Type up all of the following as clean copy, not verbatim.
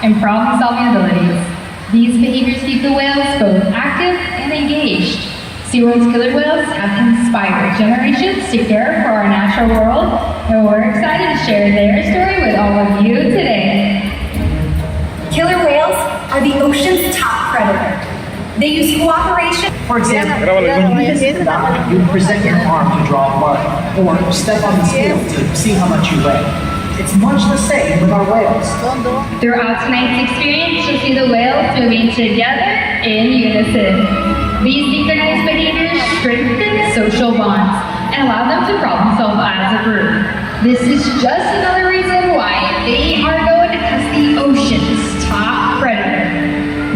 and problem-solving abilities. These behaviors keep the whales both active and engaged. SeaWorld's killer whales have inspired generations to care for our natural world, and we're excited to share their story with all of you today. Killer whales are the ocean's top predator. They use cooperation. For example, when you visit the dock, you present your arm to draw blood, or step on the scale to see how much you weigh. It's much the same with our whales. Throughout tonight's experience, you'll see the whales moving together in unison. These synchronized behaviors strengthen social bonds and allow them to problem solve as a group. This is just another reason why they are known as the ocean's top predator.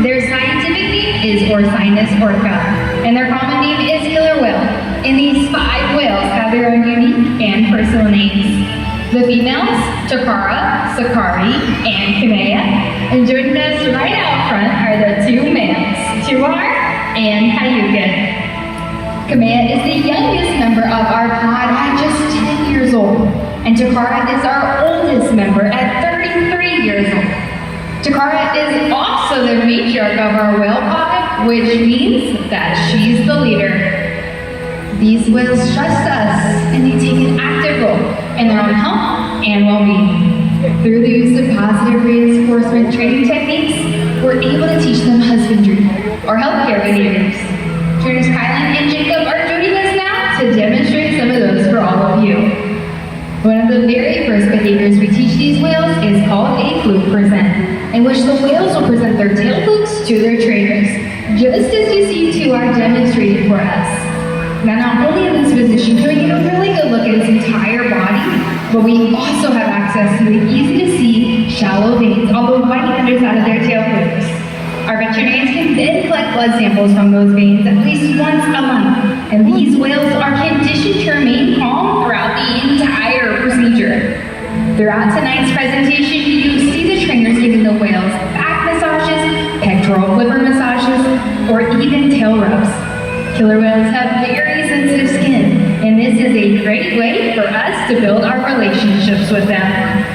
Their scientific name is Orcinus orca, and their common name is killer whale. And these 5 whales have their own unique and personal names. The females, Takara, Sakari, and Kamea. And joining us right out front are the 2 males, Tuar and Kayukin. Kamea is the youngest member of our pod at just 10 years old, and Takara is our oldest member at 33 years old. Takara is also the matriarch of our whale pod, which means that she's the leader. These whales trust us, and they take an active role in their own health and well-being. Through the use of positive reinforcement training techniques, we're able to teach them husbandry or healthcare behaviors. Trainers Kylan and Jacob are joining us now to demonstrate some of those for all of you. One of the very first behaviors we teach these whales is called a fluke present, in which the whales will present their tail flukes to their trainers, just as you see Tuar demonstrating for us. Now, not only in this position can we get a really good look at his entire body, but we also have access to the easy-to-see shallow veins on the white underside of their tail flukes. Our veterinarians can then collect blood samples from those veins at least once a month, and these whales are conditioned to remain calm throughout the entire procedure. Throughout tonight's presentation, you see the trainers giving the whales back massages, pectoral flipper massages, or even tail rubs. Killer whales have very sensitive skin, and this is a great way for us to build our relationships with them.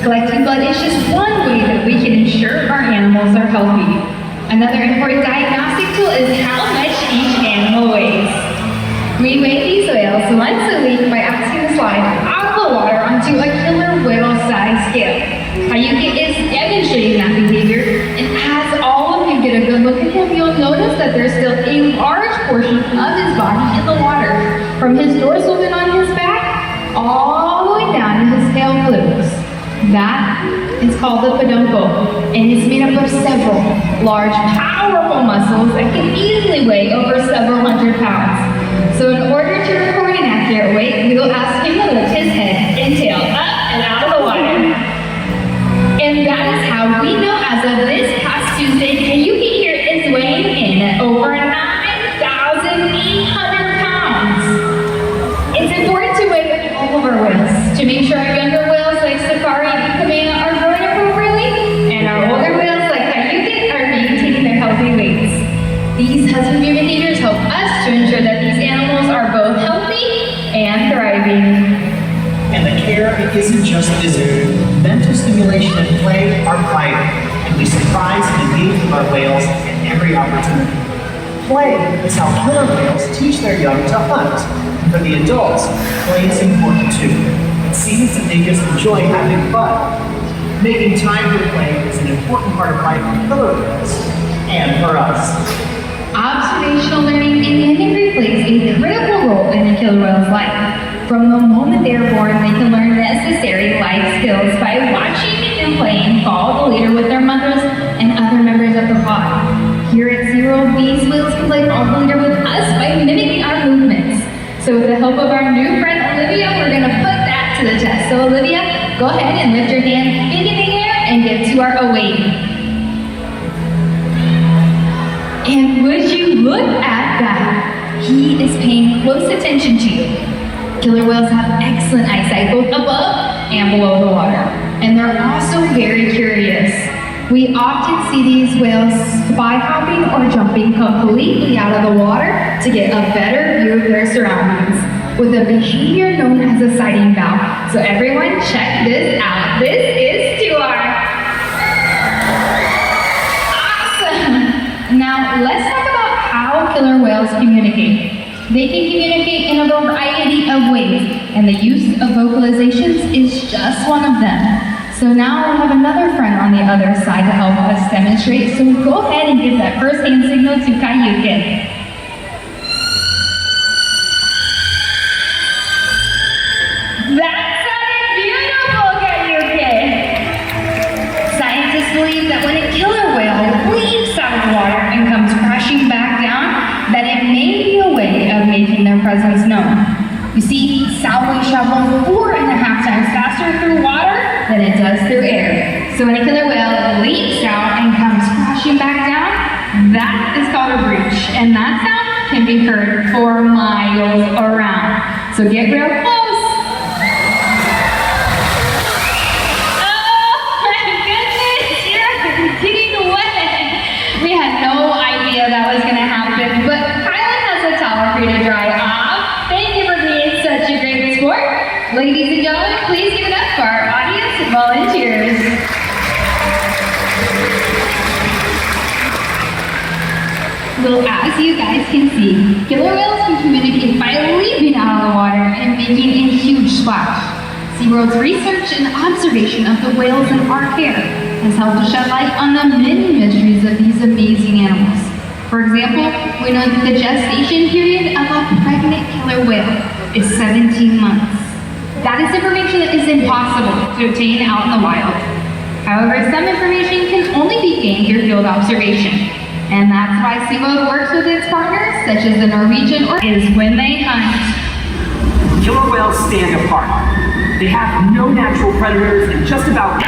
Collecting blood is just one way that we can ensure our animals are healthy. Another important diagnostic tool is how much each animal weighs. We weigh these whales once a week by asking to slide out of the water onto a killer whale size scale. Kayuki is demonstrating that behavior, and as all of you get a good look at him, you'll notice that there's still a large portion of his body in the water, from his dorsal fin on his back all the way down to his tail flukes. That is called the peduncle, and it's made up of several large, powerful muscles that can easily weigh over several hundred pounds. So in order to record an accurate weight, we will ask him to lift his head and tail up and out of the water. And that is how we know as of this past Tuesday, Kayuki here is weighing in at over 9,800 pounds. It's important to weigh with all of our whales to make sure our younger whales like Sakari and Kamea are growing appropriately, and our older whales like Kayuki are maintaining their healthy weights. These husbandry behaviors help us to ensure that these animals are both healthy and thriving. And the care isn't just physical. Mental stimulation and play are vital, and we surprise and engage with our whales at every opportunity. Play is how killer whales teach their young to hunt. And for the adults, play is important too. It seems that they just enjoy having fun. Making time for play is an important part of life for killer whales, and for us. Observational learning and mimicry plays a critical role in a killer whale's life. From the moment they are born, they can learn necessary life skills by watching and playing follow the leader with their mothers and other members of the pod. Here at SeaWorld, these whales can play follow the leader with us by mimicking our movements. So with the help of our new friend Olivia, we're going to put that to the test. So Olivia, go ahead and lift your hand big in the air and get to our awaiting. And would you look at that? He is paying close attention to you. Killer whales have excellent eyesight both above and below the water. And they're also very curious. We often see these whales spy hopping or jumping completely out of the water to get a better view of their surroundings, with a behavior known as a sighting bow. So everyone check this out. This is Tuar. Now, let's talk about how killer whales communicate. They can communicate in a variety of ways, and the use of vocalizations is just one of them. So now we have another friend on the other side to help us demonstrate, so go ahead and give that first hand signal to Kayuke. That sounded beautiful, Kayuke! Scientists believe that when a killer whale leaps out of the water and comes crashing back down, that it may be a way of making their presence known. You see, sound waves travel 4.5 times faster through water than it does through air. So when a killer whale leaps out and comes crashing back down, that is called a breach, and that sound can be heard for miles around. So get real close. Oh my goodness, you're getting wet. We had no idea that was going to happen, but Kylan has a towel for you to dry off. Thank you for being such a great sport. Ladies and gentlemen, please give it up for our audience volunteers. Well, as you guys can see, killer whales can communicate by leaping out of the water and making a huge splash. SeaWorld's research and observation of the whales in our care has helped to shed light on the many mysteries of these amazing animals. For example, we know that the gestation period of a pregnant killer whale is 17 months. That is information that is impossible to obtain out in the wild. However, some information can only be gained through field observation. And that's why SeaWorld works with its partners, such as the Norwegian is when they hunt. Killer whales stand apart. They have no natural predators and just about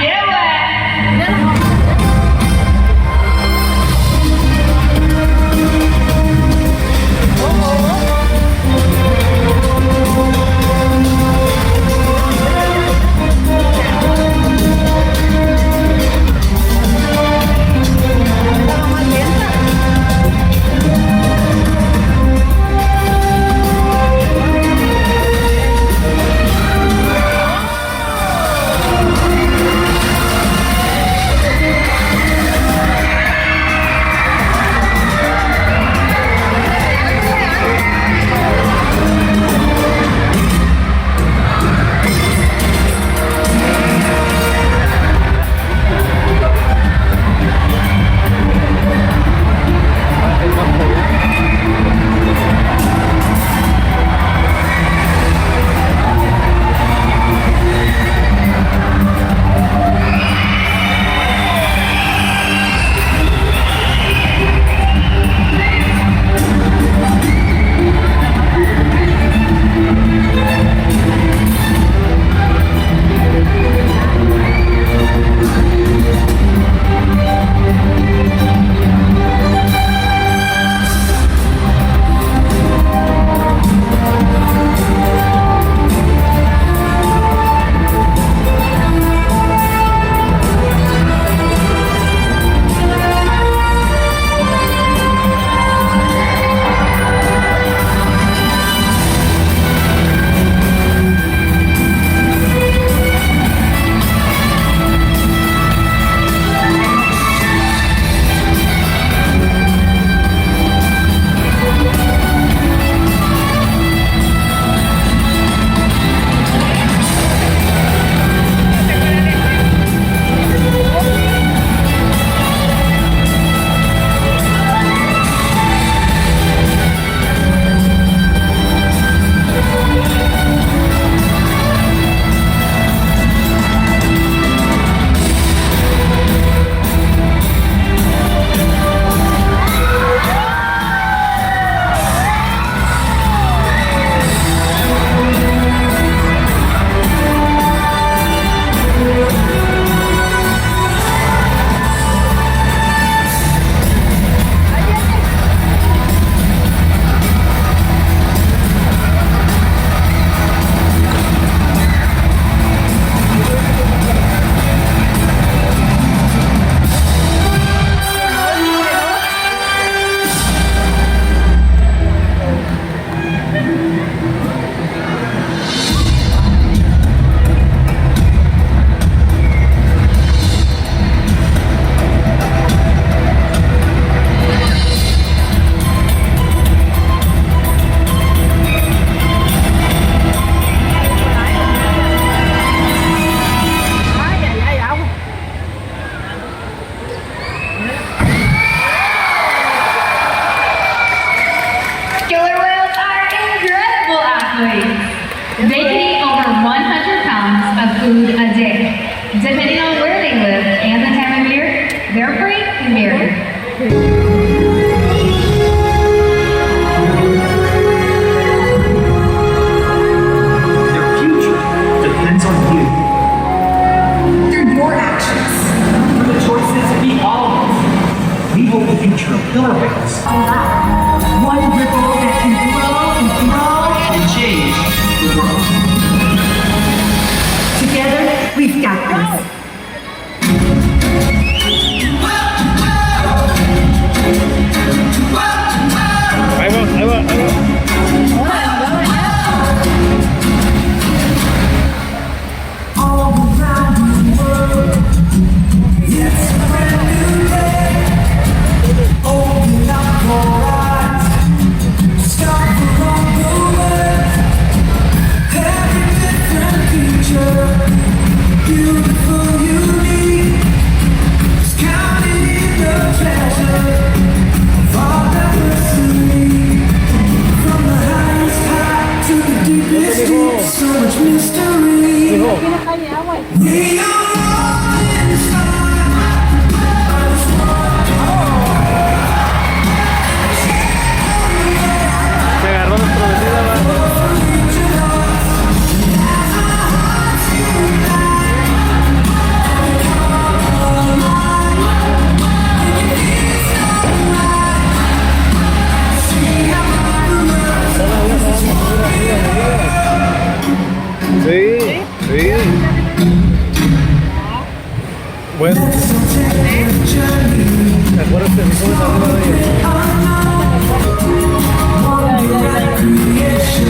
food a day. Depending on where they live and the time of year, their prey can vary. Their future depends on you. Through your actions. Through the choices we all make. We hold the future of killer whales. One ripple that can grow and grow. And change the world. Together, we've got this. So much mystery. We are Se agarró nuestro vecino, sí, sí. Bueno. ¿Te acuerdas que me subes arriba de ella? creation.